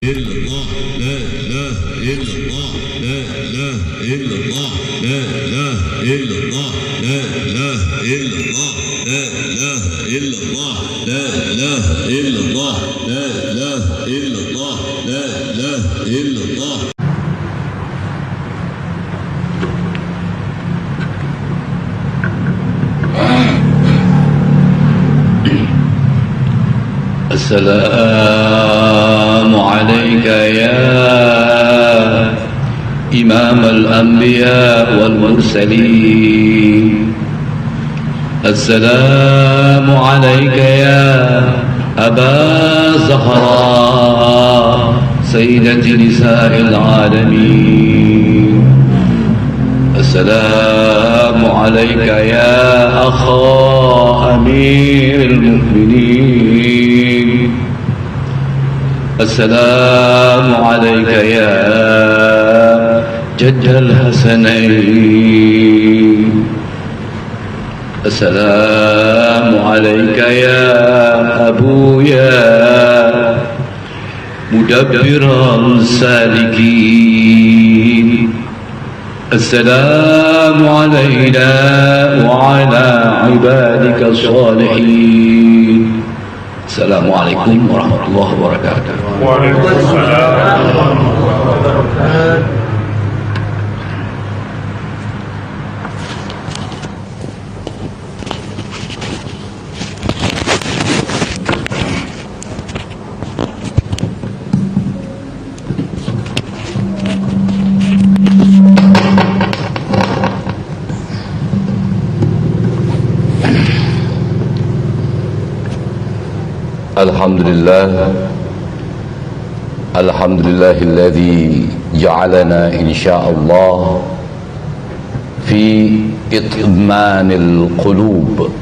إلا الله لا إله إلا الله لا إله إلا الله لا إله إلا الله لا إله إلا الله لا إله إلا الله لا إله إلا الله لا إله إلا الله لا إله إلا الله. السلام عليك يا إمام الأنبياء والمرسلين. السلام عليك يا أبا زهراء سيدة نساء العالمين. السلام عليك يا أخا أمير المؤمنين. السلام عليك يا جد الحسنين. السلام عليك يا أبويا مدبر السالكين. السلام علينا وعلى عبادك الصالحين. السلام عليكم ورحمة الله وبركاته. وعليكم السلام ورحمة الله وبركاته. الحمد لله الذي جعلنا إن شاء الله في إطمئنان القلوب.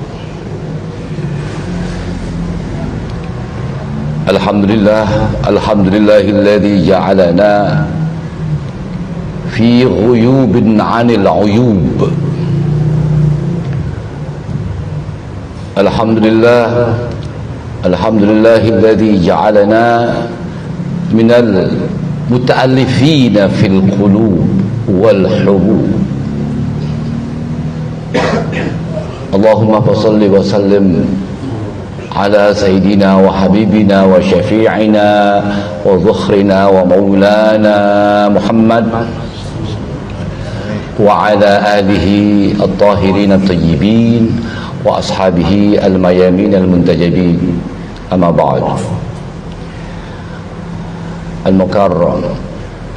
الحمد لله الذي جعلنا في غيوب عن العيوب. الحمد لله الذي جعلنا من المتألفين في القلوب والحبوب. اللهم صل وسلم على سيدنا وحبيبنا وشفيعنا وذخرنا ومولانا محمد وعلى آله الطاهرين الطيبين وأصحابه الميامين المنتجبين. أما بعد، المكرم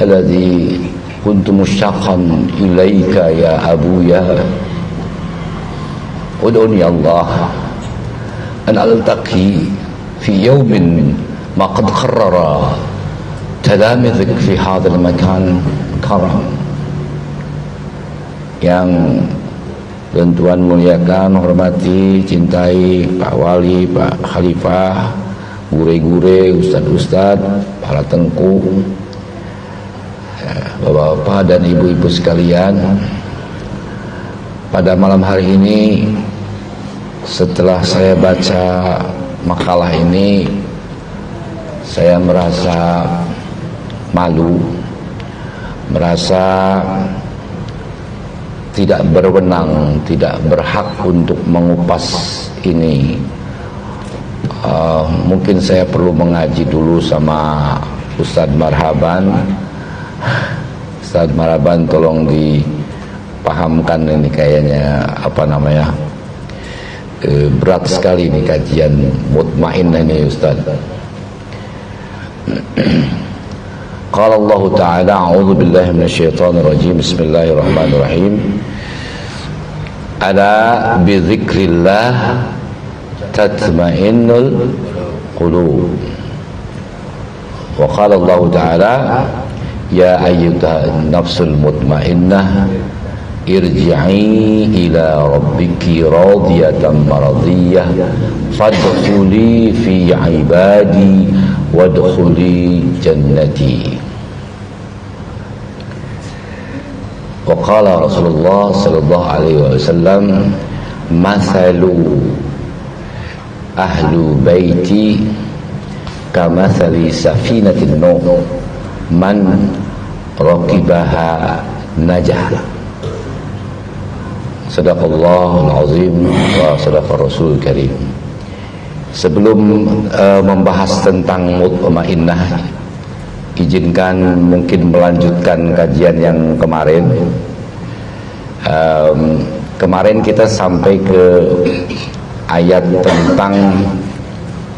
الذي كنت مشتاقا إليك يا أبويا، ادعوني الله أن ألتقي في يوم ما قد قرر تلامذك في هذا المكان كرم. Yang Tuan muliakan, hormati, cintai Pak Wali, Pak Khalifah, gure-gure, ustad-ustad, para tengku, bapak-bapak dan ibu-ibu sekalian. Pada malam hari ini, setelah saya baca makalah ini, saya merasa malu, merasa tidak berwenang, tidak berhak untuk mengupas ini. Mungkin saya perlu mengaji dulu sama Ustadz Marhaban. Ustadz Marhaban, tolong dipahamkan ini, kayaknya berat sekali ini kajian mutmain ini Ustadz. Qala Allah Ta'ala, a'udzu billahi minasyaitonir rajim. Bismillahirrahmanirrahim. Ala bi dzikrillah tatma'innul qulub. Wa qala Allah Ta'ala, ya ayyuhan nafsul mutmainnah irji'i ila rabbiki radiyatan maradiyah fadkhuli fi ibadi wadkhuli jannati. Wa qala Rasulullah sallallahu alaihi wasallam, mathalu ahlu baiti kamathali safinatin nuh man raqibaha najah. Sadaqallahul azim wa sadaqar rasul karim. Sebelum membahas tentang mutmainnah, izinkan mungkin melanjutkan kajian yang kemarin. Kemarin kita sampai ke ayat tentang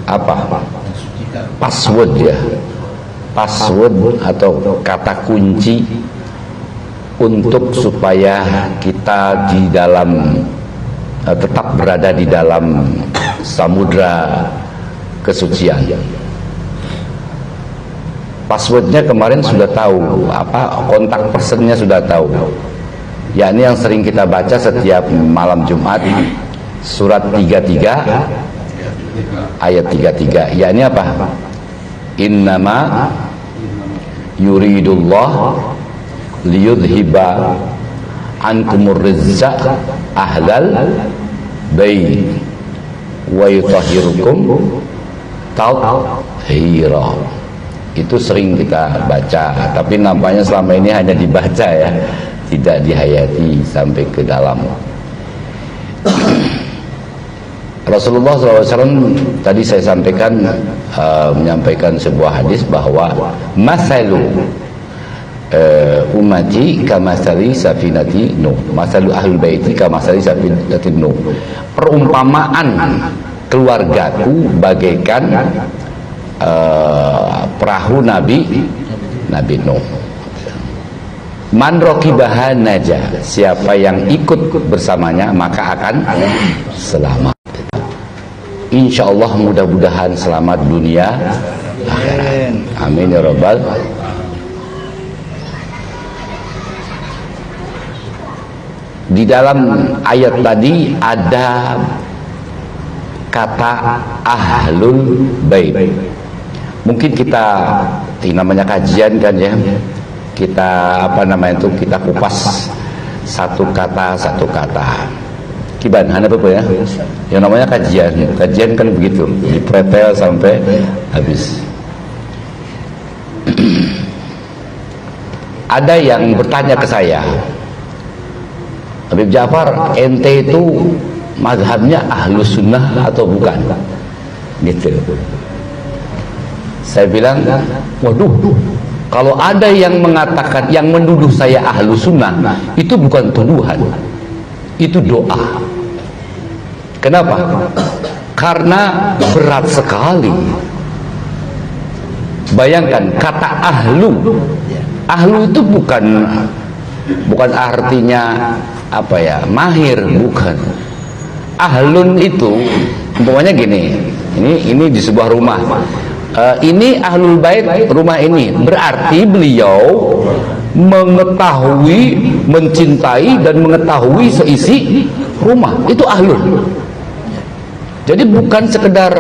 apa? Password ya. Password atau kata kunci untuk supaya kita di dalam tetap berada di dalam samudra kesucian. Passwordnya kemarin sudah tahu, apa kontak personnya sudah tahu. Yakni yang sering kita baca setiap malam Jumat, surat 33 ayat 33. Yakni apa? Innama yuridullah liyudhiba ankumur rizza ahlal bait wa yutahhirukum tathira. Itu sering kita baca, tapi nampaknya selama ini hanya dibaca ya, tidak dihayati sampai ke dalam. Rasulullah SAW tadi saya sampaikan menyampaikan sebuah hadis bahwa masalu umati kamasali safinati nuh, masalu ahlul baiti kamasali safinati nuh. Perumpamaan keluargaku bagaikan perahu Nabi Nuh. Man raqibaha najah, siapa yang ikut bersamanya maka akan selamat. Insyaallah, mudah-mudahan selamat dunia akhirat. Amin ya rabbal. Di dalam ayat tadi ada kata ahlul bait. Mungkin kita namanya kajian kan ya, kita apa namanya itu, kita kupas satu kata kiban hana apa ya, yang namanya kajian kan begitu, dipretel sampai habis. Ada yang bertanya ke saya, Habib Ja'far, ente itu mazhabnya ahlus sunnah atau bukan? Gitu. Saya bilang, waduh, kalau ada yang mengatakan, yang menuduh saya ahlus sunnah, itu bukan tuduhan, itu doa. Kenapa? Karena berat sekali. Bayangkan kata ahlu itu bukan artinya apa ya, mahir, bukan. Ahlun itu umpamanya gini, ini di sebuah rumah, ini ahlul bait rumah ini, berarti beliau mengetahui, mencintai dan mengetahui seisi rumah, itu ahlun. Jadi bukan sekedar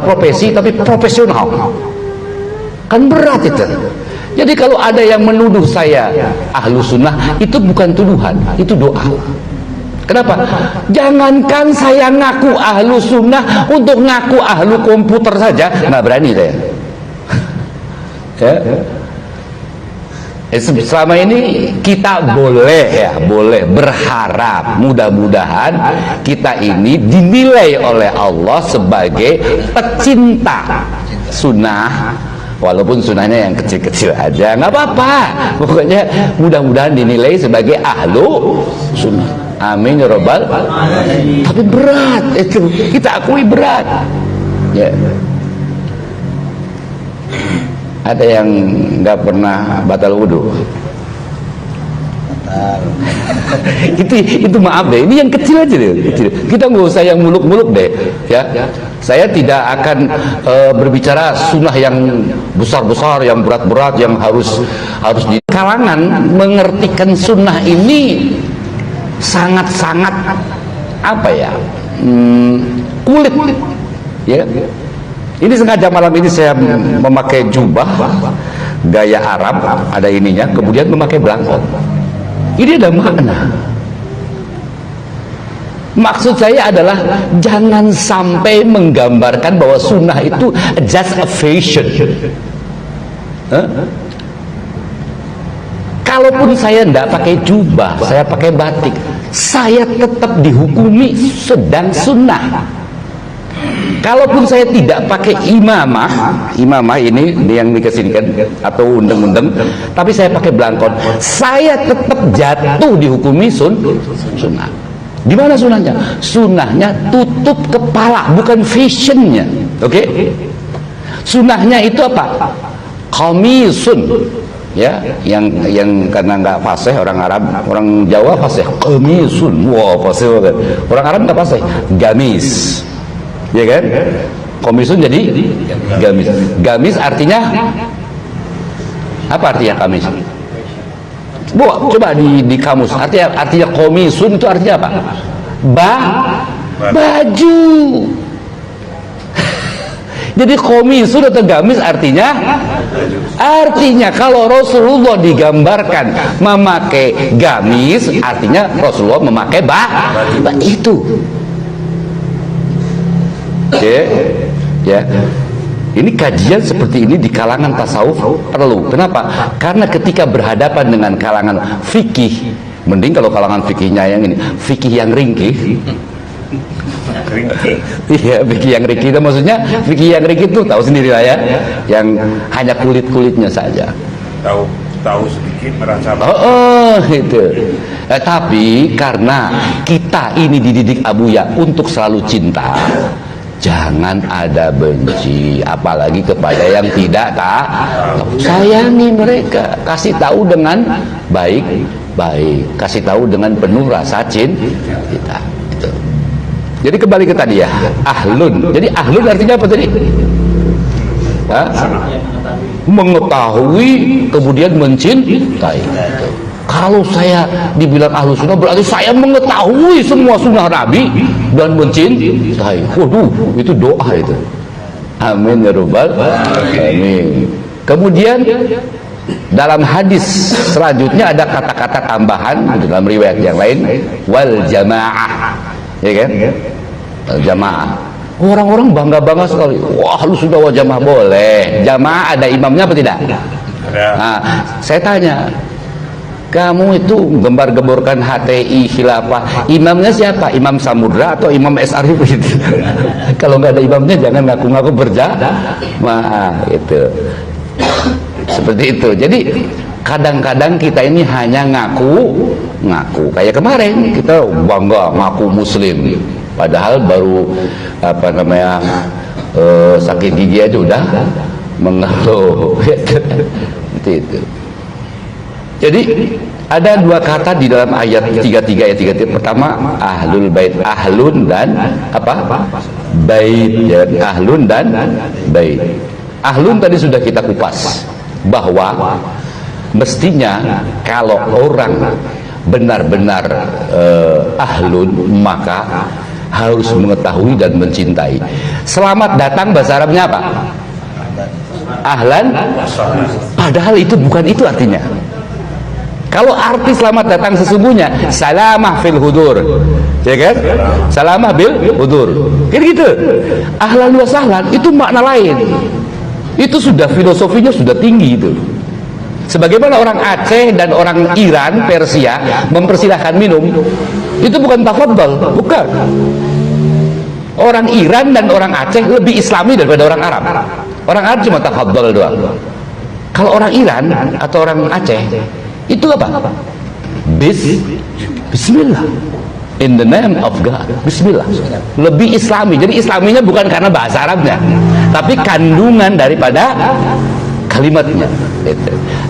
profesi, tapi profesional. Kan berat itu. Jadi kalau ada yang menuduh saya ahlu sunnah, itu bukan tuduhan, itu doa. Kenapa? Jangankan saya ngaku ahlu sunnah, untuk ngaku ahlu komputer saja nggak berani saya. Ya. Selama ini kita boleh berharap, mudah-mudahan kita ini dinilai oleh Allah sebagai pecinta sunnah. Walaupun sunnahnya yang kecil-kecil aja, nggak apa-apa. Pokoknya mudah-mudahan dinilai sebagai ahlu sunnah. Amin ya rabbal. Tapi berat itu, kita akui berat. Ya. Ada yang nggak pernah batal wudhu? itu maaf deh, ini yang kecil aja deh, kecil. Kita nggak usah yang muluk-muluk deh, ya. Saya tidak akan berbicara sunnah yang besar-besar, yang berat-berat, yang harus di kalangan mengertikan sunnah ini sangat-sangat apa ya, kulit, ya. Ini sengaja malam ini saya memakai jubah gaya Arab, ada ininya, kemudian memakai belangkon. Ini ada makna. Maksud saya adalah jangan sampai menggambarkan bahwa sunnah itu just a fashion. Kalaupun saya tidak pakai jubah, saya pakai batik, saya tetap dihukumi sedang sunnah. Kalaupun saya tidak pakai imamah ini yang dikesinikan atau undeng-undeng, tapi saya pakai belangkon, saya tetap jatuh dihukumi sunnah. Di mana sunnahnya? Sunnahnya tutup kepala, bukan fashionnya. Oke? Sunnahnya itu apa? Qamisun, ya, yang karena nggak fasih orang Arab, orang Jawa fasih qamisun, wah fasih banget. Orang Arab nggak fasih, gamis, ya kan? Qamisun jadi gamis. Gamis artinya apa? Artinya gamis? Coba di kamus. Artinya komisun itu artinya apa? Baju. Jadi komisun atau gamis artinya kalau Rasulullah digambarkan memakai gamis, artinya Rasulullah memakai itu. Oke, ya. Ini kajian seperti ini di kalangan tasawuf perlu. Kenapa? Karena ketika berhadapan dengan kalangan fikih, mending kalau kalangan fikihnya yang ini, fikih yang ringkih. Iya, fikih yang ringkih itu maksudnya fikih yang ringkih itu tahu sendiri lah ya, yang hanya kulit-kulitnya saja. Tahu sedikit merasa. Itu. Tapi karena kita ini dididik Abuya untuk selalu cinta, jangan ada benci, apalagi kepada yang tidak sayangi mereka. Kasih tahu dengan baik-baik, kasih tahu dengan penuh rasa cinta. Gitu. Jadi kembali ke tadi ya, ahlun. Jadi ahlun artinya apa tadi? Mengetahui kemudian mencintai. Gitu. Kalau saya dibilang ahlu sunnah berarti saya mengetahui semua sunnah Nabi dan mencintai. Waduh, itu doa itu. Amin ya rabbal alamin. Kemudian dalam hadis selanjutnya ada kata-kata tambahan dalam riwayat yang lain, wal jamaah, ya kan? Wal jamaah. Orang-orang bangga-bangga sekali. Wah, lu sudah wal jamaah boleh. Jamaah ada imamnya apa tidak? Nah, saya tanya, kamu itu gembar-gemborkan HTI khilafah, imamnya siapa? Imam Samudra atau Imam S. Arif gitu. Kalau nggak ada imamnya jangan ngaku-ngaku berjamaah itu. Seperti itu. Jadi kadang-kadang kita ini hanya ngaku kayak kemarin kita bangga ngaku muslim, padahal baru sakit gigi aja udah mengeluh. Seperti itu. Jadi ada dua kata di dalam ayat 33 ayat 33. Pertama ahlul bait, ahlun dan apa? Bait. Ya, ahlun dan bait. Ahlun tadi sudah kita kupas bahwa mestinya kalau orang benar-benar ahlun maka harus mengetahui dan mencintai. Selamat datang bahasa Arabnya apa? Ahlan. Padahal itu bukan itu artinya. Kalau arti selamat datang sesungguhnya salamah fil hudur, ya kan? Salamah bil hudur, kan gitu. Ahlan wa sahlan itu makna lain. Itu sudah filosofinya sudah tinggi itu. Sebagaimana orang Aceh dan orang Iran, Persia mempersilahkan minum, itu bukan tafadhol, bukan. Orang Iran dan orang Aceh lebih Islami daripada orang Arab. Orang Arab cuma tafadhol doang. Kalau orang Iran atau orang Aceh itu apa? Bismillah, in the name of God. Bismillah. Lebih Islami. Jadi Islaminya bukan karena bahasa Arabnya, tapi kandungan daripada kalimatnya.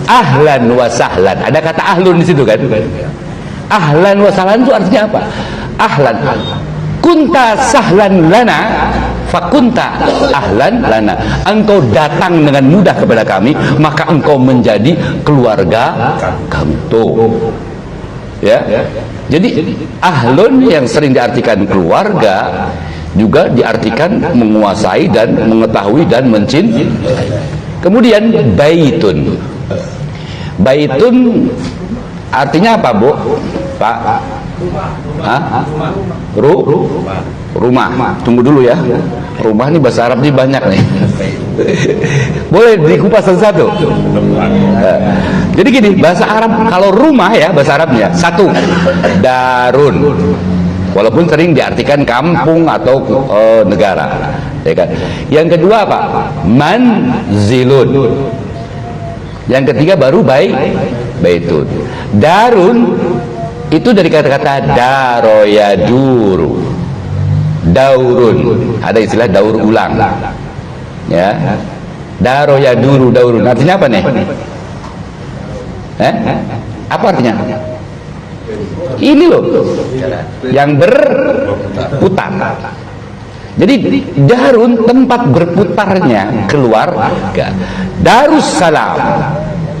Ahlan wa sahlan. Ada kata ahlun di situ kan? Ahlan wa sahlan itu artinya apa? Ahlan. Kunta sahlan lana, fakunta ahlan lana. Engkau datang dengan mudah kepada kami, maka engkau menjadi keluarga kami. Tuh, ya. Jadi ahlun yang sering diartikan keluarga juga diartikan menguasai dan mengetahui dan mencintai. Kemudian baitun. Baitun artinya apa, Bu? Pak? Hah? Rumah. Tunggu dulu ya. Rumah ini bahasa Arab ini banyak nih. Boleh dikupas satu-satu. Jadi gini, bahasa Arab kalau rumah ya bahasa Arabnya satu, darun. Walaupun sering diartikan kampung atau negara, ya kan? Yang kedua apa? Manzilun. Yang ketiga baru baitun. Darun itu dari kata-kata daroyaduru, daurun. Ada istilah daur ulang, ya. Daroyaduru, daurun. Artinya apa nih? Apa artinya? Ini loh yang berputar. Jadi darun tempat berputarnya keluarga. Darussalam,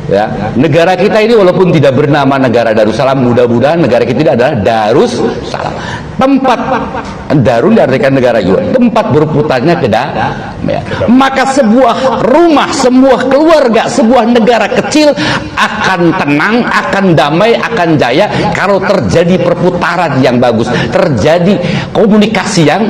ya, negara kita ini walaupun tidak bernama negara Darussalam, mudah-mudahan negara kita ini adalah Darussalam. Tempat darun diartikan negara juga, tempat berputarnya ke ya. Maka sebuah rumah, sebuah keluarga, sebuah negara kecil akan tenang, akan damai, akan jaya kalau terjadi perputaran yang bagus, terjadi komunikasi yang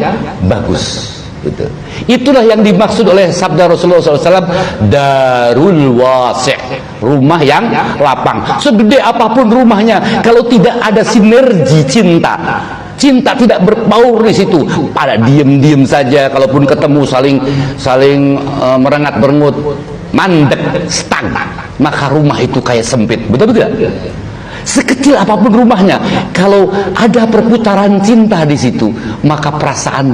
bagus. Gitu. Itulah yang dimaksud oleh sabda Rasulullah SAW, darul wasi', rumah yang lapang. Segede apapun rumahnya, kalau tidak ada sinergi cinta tidak berbaur di situ, pada diem saja, kalaupun ketemu saling merengat berengut, mandek, stuck, maka rumah itu kayak sempit. Betul tidak? Sekecil apapun rumahnya, kalau ada perputaran cinta di situ, maka perasaan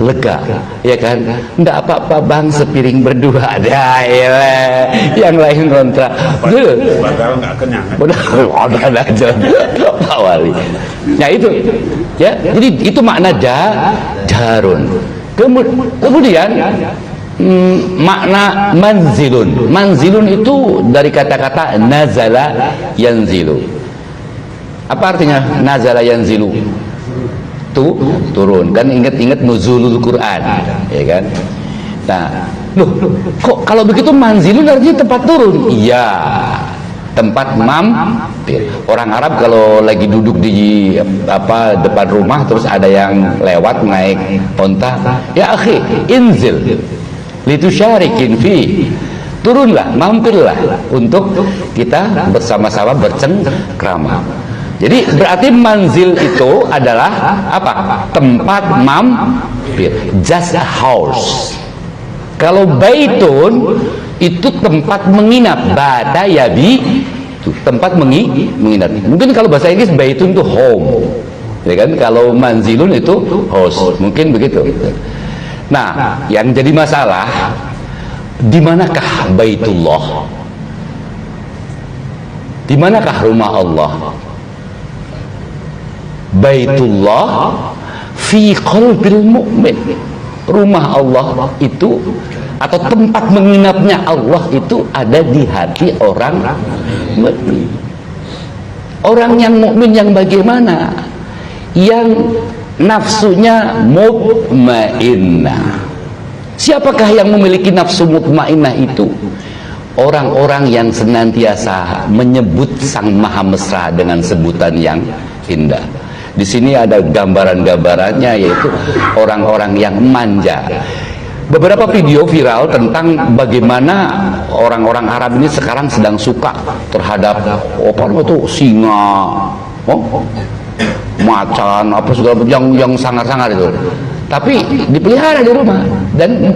lega, ya kan? Enggak apa-apa bang, sepiring berdua ada, ya, yang lain kontra. Padahal nggak kenyang. Udah aja, Pak Wali. Ya itu, ya. Jadi itu makna darun. Kemudian makna manzilun. Manzilun itu dari kata-kata nazala yanzilu. Apa artinya nazala yanzilu? Turun, kan ingat nuzulul Quran, ya kan? Nah, loh, kok kalau begitu manzilun artinya tempat turun? Iya, tempat mampir. Orang Arab kalau lagi duduk di depan rumah, terus ada yang lewat naik onta, ya akhi, inzil litusyarikin fi, turunlah, mampirlah untuk kita bersama-sama bercengkrama. Jadi berarti manzil itu adalah apa? Tempat mampir, just a house. Kalau baitun itu tempat menginap, bata yabi, tempat menginap. Mungkin kalau bahasa Inggris baitun itu home, ya kan? Kalau manzilun itu house, mungkin begitu. Nah, yang jadi masalah, di manakah Baitullah? Di manakah rumah Allah? Baitullah fi qalbil mu'min. Rumah Allah itu atau tempat menginapnya Allah itu ada di hati orang mukmin. Orang yang mukmin yang bagaimana? Yang nafsunya mutmainnah. Siapakah yang memiliki nafsu mutmainnah itu? Orang-orang yang senantiasa menyebut Sang Maha Mesra dengan sebutan yang indah. Di sini ada gambaran-gambarannya, yaitu orang-orang yang manja. Beberapa video viral tentang bagaimana orang-orang Arab ini sekarang sedang suka terhadap singa, macan, apa segala yang sangar-sangar itu. Tapi dipelihara di rumah. Dan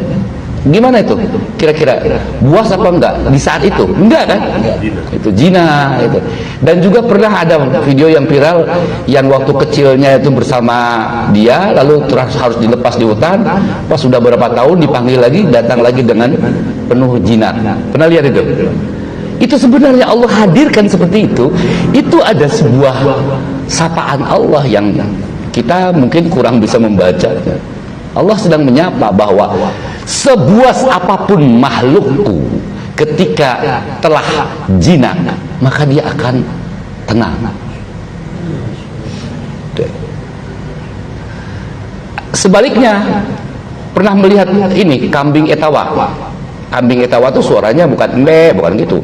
gimana itu? Kira-kira buas apa enggak di saat itu? Enggak kan? Itu zina itu. Dan juga pernah ada video yang viral yang waktu kecilnya itu bersama dia, lalu terus harus dilepas di hutan. Pas sudah berapa tahun dipanggil lagi, datang lagi dengan penuh jinak. Pernah lihat itu? Itu sebenarnya Allah hadirkan seperti itu. Itu ada sebuah sapaan Allah yang kita mungkin kurang bisa membacanya. Allah sedang menyapa bahwa sebuas apapun makhlukku ketika telah jinak, maka dia akan tenang. Sebaliknya, pernah melihat ini kambing etawa. Kambing etawa itu suaranya bukan bukan gitu.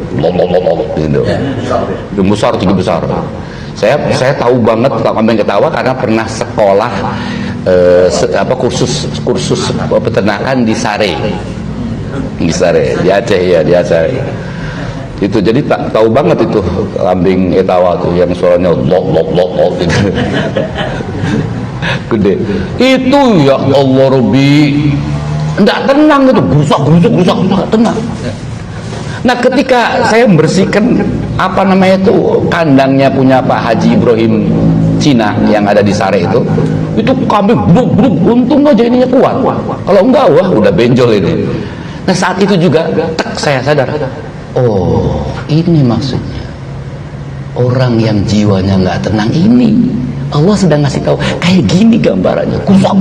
Gitu. Besar, tinggi besar. Saya tahu banget kambing ketawa karena pernah sekolah kursus peternakan di Sare, di Aceh ya, di Aceh. Itu jadi tahu banget itu kambing etawa tuh yang suaranya lok gitu. Gede. Itu ya Allah Robbi, enggak tenang itu, gusak tenang. Nah, ketika saya membersihkan apa namanya itu kandangnya punya Pak Haji Ibrahim Cina yang ada di Sare itu kambing bluk, untung aja ininya kuat. Kalau enggak, wah udah benjol ini. Nah, saat itu juga saya sadar, oh ini maksudnya orang yang jiwanya nggak tenang ini Allah sedang ngasih tahu kayak gini gambarannya, kusuk.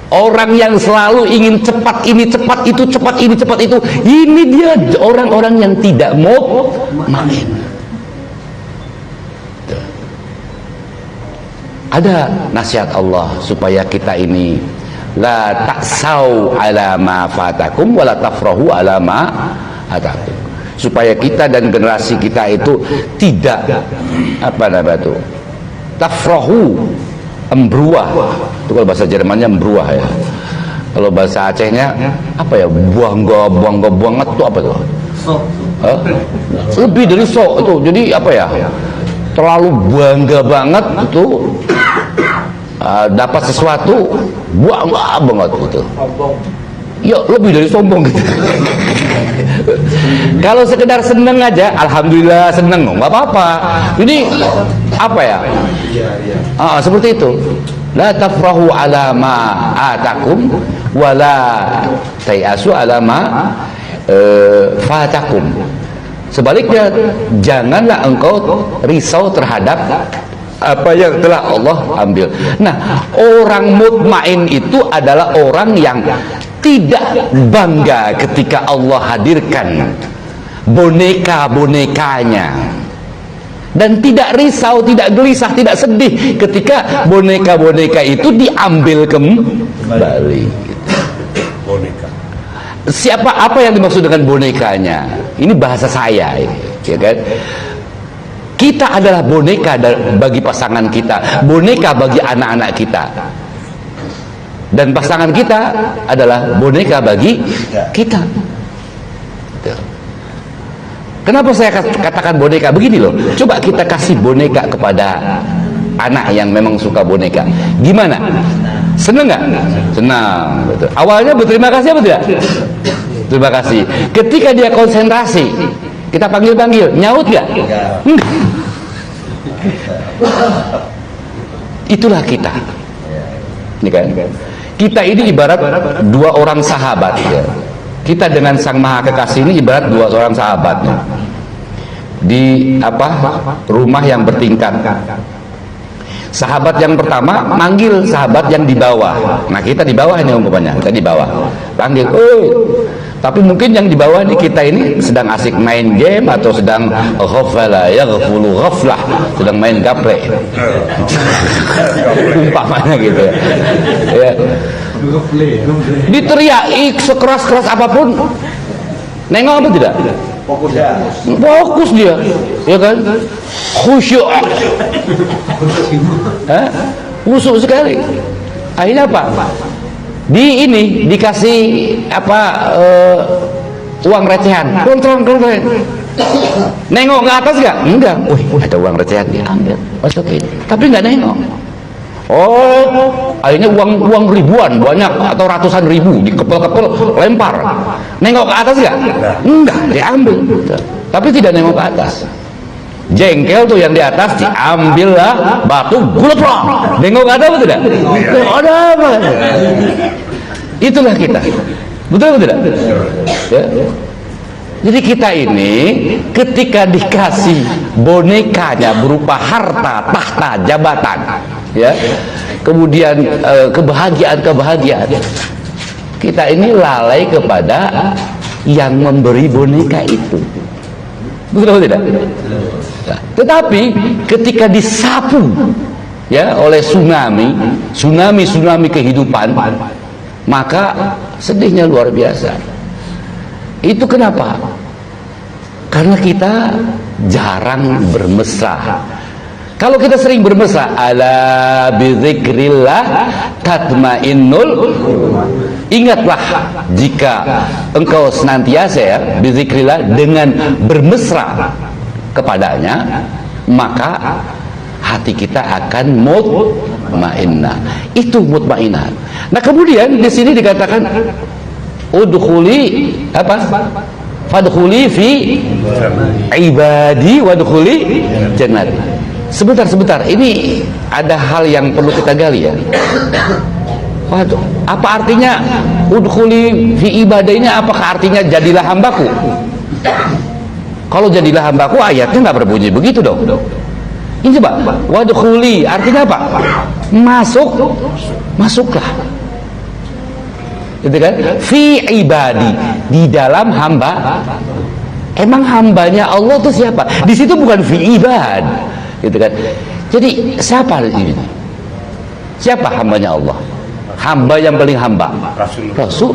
Orang yang selalu ingin cepat ini cepat itu, ini dia orang-orang yang tidak mau main. Ada nasihat Allah supaya kita ini la taksau ala ma fatakum wa la tafrahu ala ma atakum, supaya kita dan generasi kita itu tidak tafrahu, embruah. Itu kalau bahasa Jermannya embruah ya. Kalau bahasa Acehnya apa ya, buangga buangat itu apa tuh? Lebih dari sok itu. Jadi apa ya, terlalu bangga banget itu, dapat sesuatu bangga banget gitu. Ya lebih dari sombong gitu. Kalau sekedar seneng aja, alhamdulillah seneng, nggak apa-apa. Ini apa ya? Seperti itu. La tafrahu ala ma atakum wala tayasu ala ma fatakum. Sebaliknya, janganlah engkau risau terhadap apa yang telah Allah ambil. Nah, orang mutmain itu adalah orang yang tidak bangga ketika Allah hadirkan boneka-bonekanya, dan tidak risau, tidak gelisah, tidak sedih ketika boneka-boneka itu diambil kembali. Boneka. Apa yang dimaksud dengan bonekanya? Ini bahasa saya, ya kan? Kita adalah boneka bagi pasangan kita, boneka bagi anak-anak kita, dan pasangan kita adalah boneka bagi kita. Kenapa saya katakan boneka? Begini loh, coba kita kasih boneka kepada anak yang memang suka boneka, gimana? Seneng nggak? Senang. Betul. Awalnya berterima kasih apa tidak? Terima kasih. Ketika dia konsentrasi, kita panggil, nyaut nggak? Itulah kita. Ini kan? Kita ini ibarat dua orang sahabat. Ya. Kita dengan Sang Maha Kekasih ini ibarat dua orang sahabatnya di rumah yang bertingkat. Sahabat yang pertama manggil sahabat yang di bawah. Nah, kita di bawah ini umpamanya, kita di bawah. Panggil, tapi mungkin yang di bawah ini kita ini sedang asik main game atau sedang ghafala yaghfulu ghaflah, sedang main gaple. Umpamanya gitu ya. Ya. Diteriaki sekeras-keras apapun, nengok apa tidak? Fokus dia, ya kan? Khusyuk, khusyuk sekali. Akhirnya apa? Dikasih uang recehan, kontrol. Nengok ke atas nggak? Enggak. Wih, ada uang recehan, diambil, masukin. Tapi nggak nengok. Akhirnya uang ribuan, banyak atau ratusan ribu dikepel-kepel, lempar. Nengok ke atas nggak? Enggak, diambil. Tapi tidak nengok ke atas. Jengkel tuh yang di atas diambil lah, batu gulung. Nengok ke atas tidak? Ada apa? Itulah kita. Betul atau tidak? Ya. Jadi kita ini ketika dikasih bonekanya berupa harta, tahta, jabatan, ya, kemudian kebahagiaan, kita ini lalai kepada yang memberi boneka itu. Betul atau tidak? Nah, tetapi ketika disapu ya oleh tsunami kehidupan, maka sedihnya luar biasa. Itu kenapa? Karena kita jarang bermesra. Kalau kita sering bermesra, ala bizikrillah tatmainnul. Ingatlah jika engkau senantiasa ya bizikrillah dengan bermesra kepadanya, maka hati kita akan mutmainnah. Itu mutmainnah. Nah, kemudian di sini dikatakan udkhuli apa? Fadkhuli fi ibadi wadkhuli jannati. Sebentar, ini ada hal yang perlu kita gali ya. Waduh, apa artinya udkhuli fi ibadi ini? Apakah artinya jadilah hambaku? Kalau jadilah hambaku, ayatnya nggak berbunyi begitu dong. Ini coba, wadkhuli artinya apa? Masuklah. Gitu kan? Fi ibadi, di dalam hamba. Emang hambanya Allah itu siapa? Di situ bukan fi ibad. Gitu kan? Jadi siapa ini? Siapa hambanya Allah? Hamba yang paling hamba. Rasul.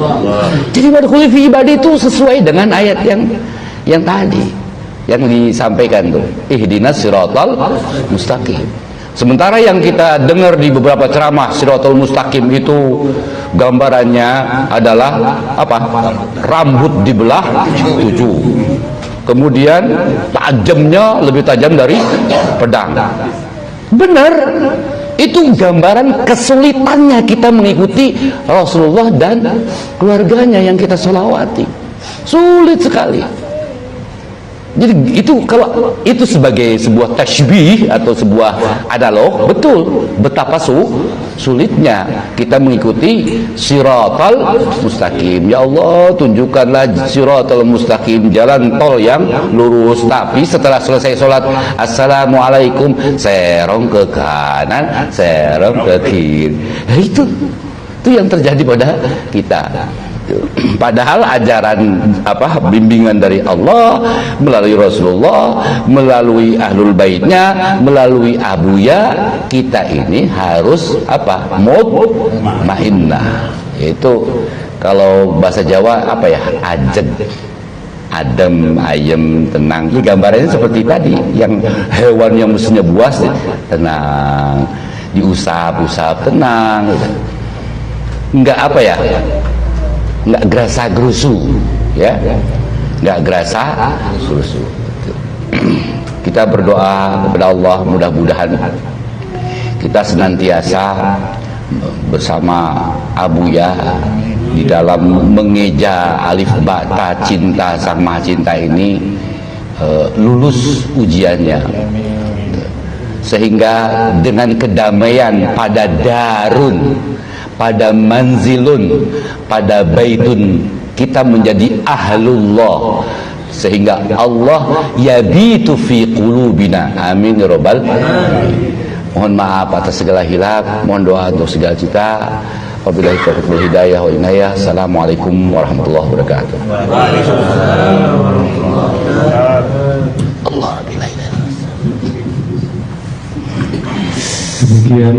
Jadi wadkhuli fi ibadi itu sesuai dengan ayat yang tadi yang disampaikan tuh. Ihdinas siratal mustaqim. Sementara yang kita dengar di beberapa ceramah, siratal mustaqim itu gambarannya adalah apa? Rambut dibelah 7. Kemudian tajamnya lebih tajam dari pedang. Benar, itu gambaran kesulitannya kita mengikuti Rasulullah dan keluarganya yang kita sholawati. Sulit sekali. Jadi itu, kalau itu sebagai sebuah tashbih atau sebuah analog, betul betapa sulitnya kita mengikuti siratal mustaqim. Ya Allah, tunjukkanlah siratal mustaqim, jalan tol yang lurus. Tapi setelah selesai sholat, assalamualaikum, serong ke kanan, serong ke kiri. Itu yang terjadi pada kita. Padahal ajaran bimbingan dari Allah melalui Rasulullah, melalui ahlul baitnya, melalui abuya, kita ini harus mutmainnah. Itu kalau bahasa Jawa adem, ayem, tenang. Ini gambarannya seperti tadi, yang hewan yang mestinya buas tenang, diusap-usap tenang, enggak nggak gerasa gerusu, ya, nggak gerasa gerusu. Kita berdoa kepada Allah, mudah-mudahan kita senantiasa bersama abuya di dalam mengeja alif ba ta cinta sang maha cinta ini, lulus ujiannya, sehingga dengan kedamaian pada darun, pada manzilun, pada baitun, kita menjadi ahlullah, sehingga Allah yabitu fi qulubina. Amin ya rabbal alamin. Mohon maaf atas segala hilaf, mohon doa untuk segala cita. Wabillahi taufiq wal hidayah wa inayah. Assalamualaikum warahmatullahi wabarakatuh. Waalaikumsalam warahmatullahi wabarakatuh. Allah billahi. Demikian